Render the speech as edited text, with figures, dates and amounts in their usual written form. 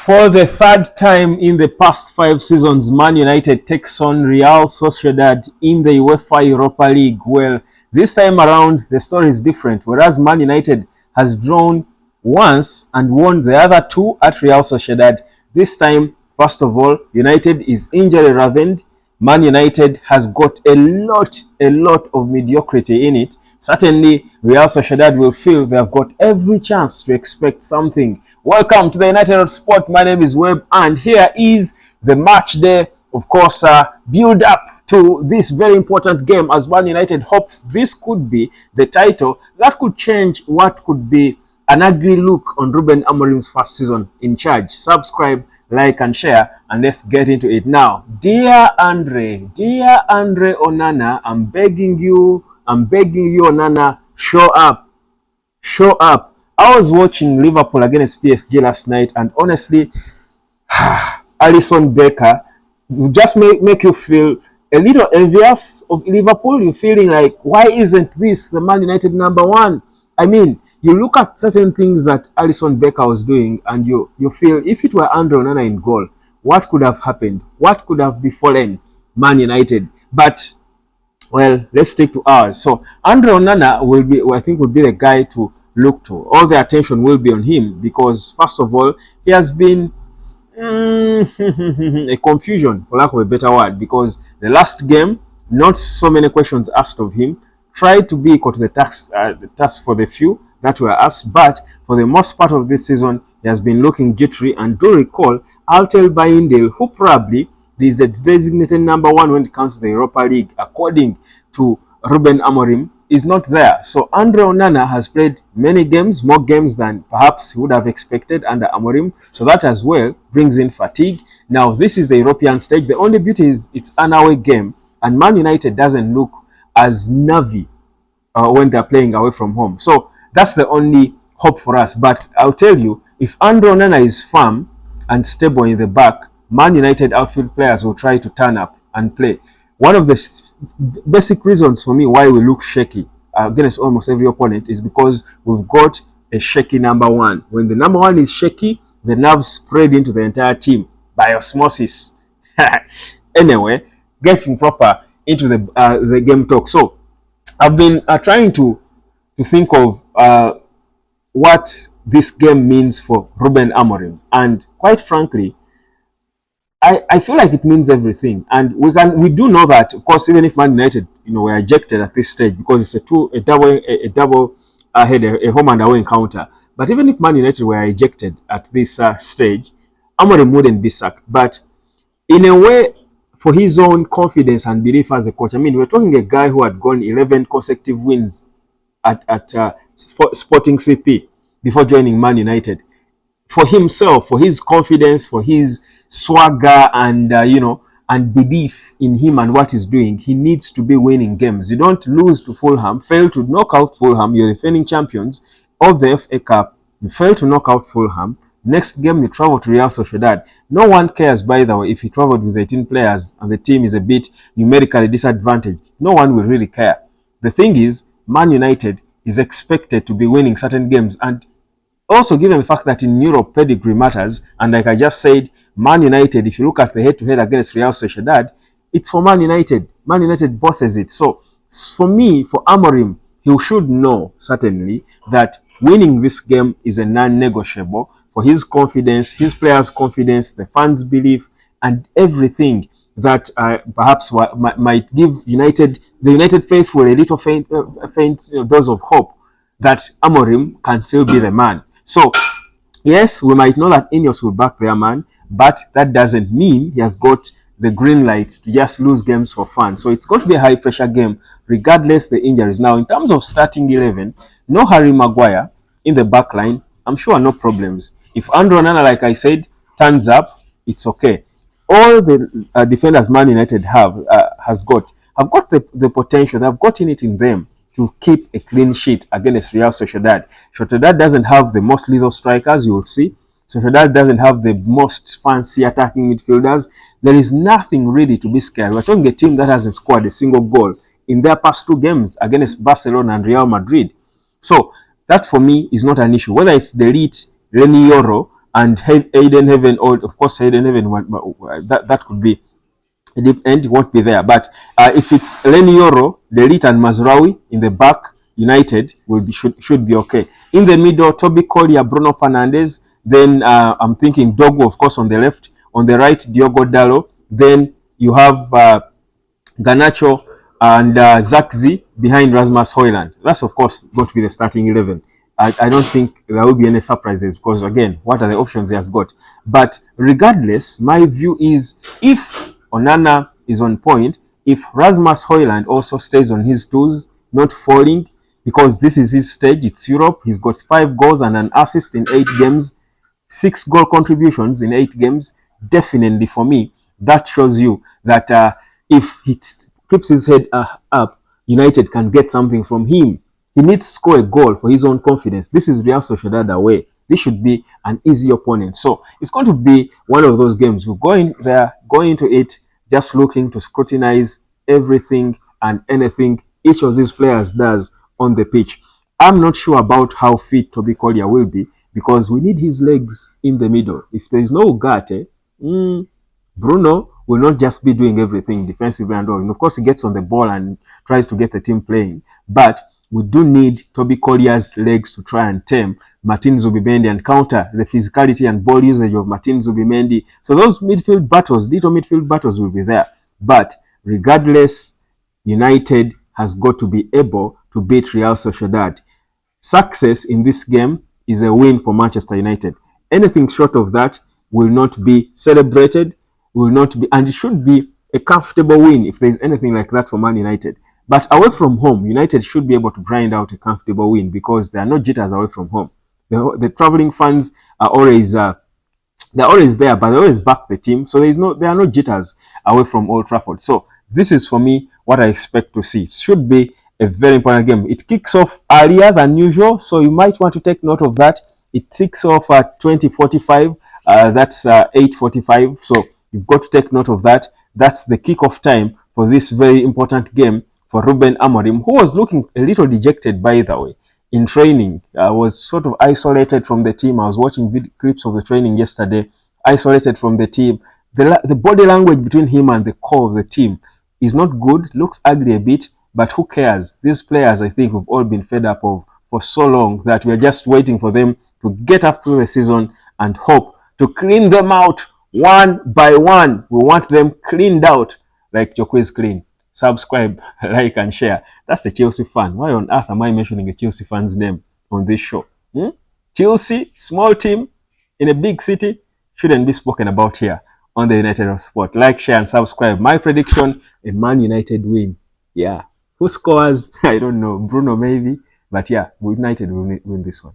For the third time in the past 5 seasons, Man United takes on Real Sociedad in the UEFA Europa League. Well, this time around, the story is different. Whereas Man United has drawn once and won the other 2 at Real Sociedad, this time, first of all, United is injury-ravaged. Man United has got a lot of mediocrity in it. Certainly, Real Sociedad will feel they have got every chance to expect something. Welcome to the United Sport. My name is Webb, and here is the match day. Of course, build up to this very important game as Man United hopes this could be the title that could change what could be an ugly look on Ruben Amorim's first season in charge. Subscribe, like, and share, and let's get into it now. Dear Andre Onana, I'm begging you, Onana, show up. I was watching Liverpool against PSG last night, and honestly, Alisson Becker just make you feel a little envious of Liverpool. You're feeling like, why isn't this the Man United number 1? I mean, you look at certain things that Alisson Becker was doing, and you feel, if it were Andre Onana in goal, what could have happened? What could have befallen Man United? But, well, let's stick to ours. So, Andre Onana will be the guy to look to. All the attention will be on him because, first of all, he has been a confusion, for lack of a better word, because the last game, not so many questions asked of him, tried to be equal to the task for the few that were asked, but for the most part of this season, he has been looking jittery. And do recall, Altel Bayindale, who probably is the designated number 1 when it comes to the Europa League, according to Ruben Amorim, is not there. So Andre Onana has played many games, more games than perhaps he would have expected under Amorim. So that as well brings in fatigue. Now this is the European stage. The only beauty is it's an away game, and Man United doesn't look as nervy when they're playing away from home. So that's the only hope for us. But I'll tell you, if Andre Onana is firm and stable in the back, Man United outfield players will try to turn up and play. One of the basic reasons for me why we look shaky against almost every opponent is because we've got a shaky number 1. When the number 1 is shaky, the nerves spread into the entire team by osmosis. Anyway, getting proper into the game talk. So, I've been trying to think of what this game means for Ruben Amorim, and quite frankly, I feel like it means everything, and we do know that, of course, even if Man United, were ejected at this stage because it's a double a home and away encounter. But even if Man United were ejected at this stage, Amorim wouldn't be sacked. But in a way, for his own confidence and belief as a coach, I mean, we're talking a guy who had gone 11 consecutive wins at Sporting CP before joining Man United. For himself, for his confidence, for his swagger and and belief in him and what he's doing, he needs to be winning games. You don't lose to Fulham, fail to knock out Fulham, you're defending champions of the FA Cup, you fail to knock out Fulham, next game you travel to Real Sociedad. No one cares, by the way, if you traveled with 18 players and the team is a bit numerically disadvantaged. No one will really care. The thing is, Man United is expected to be winning certain games, and also given the fact that in Europe pedigree matters, and like I just said, Man United, if you look at the head-to-head against Real Sociedad, it's for Man United. Man United bosses it. So, for me, for Amorim, he should know, certainly, that winning this game is a non-negotiable for his confidence, his players' confidence, the fans' belief, and everything that perhaps might give the United faithful a little faint dose of hope that Amorim can still be the man. So, yes, we might know that Ineos will back their man, but that doesn't mean he has got the green light to just lose games for fun. So it's going to be a high-pressure game, regardless the injuries. Now, in terms of starting 11, no Harry Maguire in the back line. I'm sure no problems. If Andre Onana, like I said, turns up, it's okay. All the defenders Man United have got the potential. They've gotten it in them to keep a clean sheet against Real Sociedad. Sociedad doesn't have the most lethal strikers, you will see. Sociedad doesn't have the most fancy attacking midfielders. There is nothing really to be scared. We're talking a team that hasn't scored a single goal in their past 2 games against Barcelona and Real Madrid. So that for me is not an issue. Whether it's Delete, Reni Yoro, and Hayden Heaven, or of course Hayden Heaven, that could be a deep end, won't be there. But if it's Lenny Yoro, Delit, and Mazraoui in the back, United should be okay. In the middle, Toby Collier, Bruno Fernandes. Then I'm thinking Dogo, of course, on the left. On the right, Diogo Dallo. Then you have Garnacho and Zakzi behind Rasmus Højlund. That's, of course, going to be the starting 11. I don't think there will be any surprises because, again, what are the options he has got? But regardless, my view is if Onana is on point, if Rasmus Højlund also stays on his toes, not falling, because this is his stage, it's Europe. He's got 5 goals and an assist in 8 games, 6 goal contributions in 8 games. Definitely, for me, that shows you that if he keeps his head up, United can get something from him. He needs to score a goal for his own confidence. This is Real Sociedad away. This should be an easy opponent. So it's going to be one of those games. We're going there, going into it, just looking to scrutinize everything and anything each of these players does on the pitch. I'm not sure about how fit Toby Collier will be because we need his legs in the middle. If there is no Ugarte, Bruno will not just be doing everything defensively and all. And of course, he gets on the ball and tries to get the team playing. But we do need Toby Collier's legs to try and tame Martin Zubimendi and counter the physicality and ball usage of Martin Zubimendi. So those little midfield battles will be there. But regardless, United has got to be able to beat Real Sociedad. Success in this game is a win for Manchester United. Anything short of that will not be celebrated, will not be, and it should be a comfortable win if there is anything like that for Man United. But away from home, United should be able to grind out a comfortable win because there are no jitters away from home. The traveling fans are always they're always there, but they always back the team. So there are no jitters away from Old Trafford. So this is for me what I expect to see. It should be a very important game. It kicks off earlier than usual, so you might want to take note of that. It kicks off at 20:45. That's 8:45. So you've got to take note of that. That's the kickoff time for this very important game for Ruben Amorim, who was looking a little dejected, by the way, in training. Was sort of isolated from the team. I was watching clips of the training yesterday, isolated from the team. The body language between him and the core of the team is not good. Looks ugly a bit, but who cares? These players, I think, we've all been fed up of for so long that we're just waiting for them to get us through the season and hope to clean them out one by one. We want them cleaned out like Jokwe's clean. Subscribe, like, and share. That's the Chelsea fan. Why on earth am I mentioning a Chelsea fan's name on this show? Chelsea, small team in a big city, shouldn't be spoken about here on the United of Sport. Like, share, and subscribe. My prediction, a Man United win. Yeah. Who scores? I don't know. Bruno maybe. But yeah, United will win this one.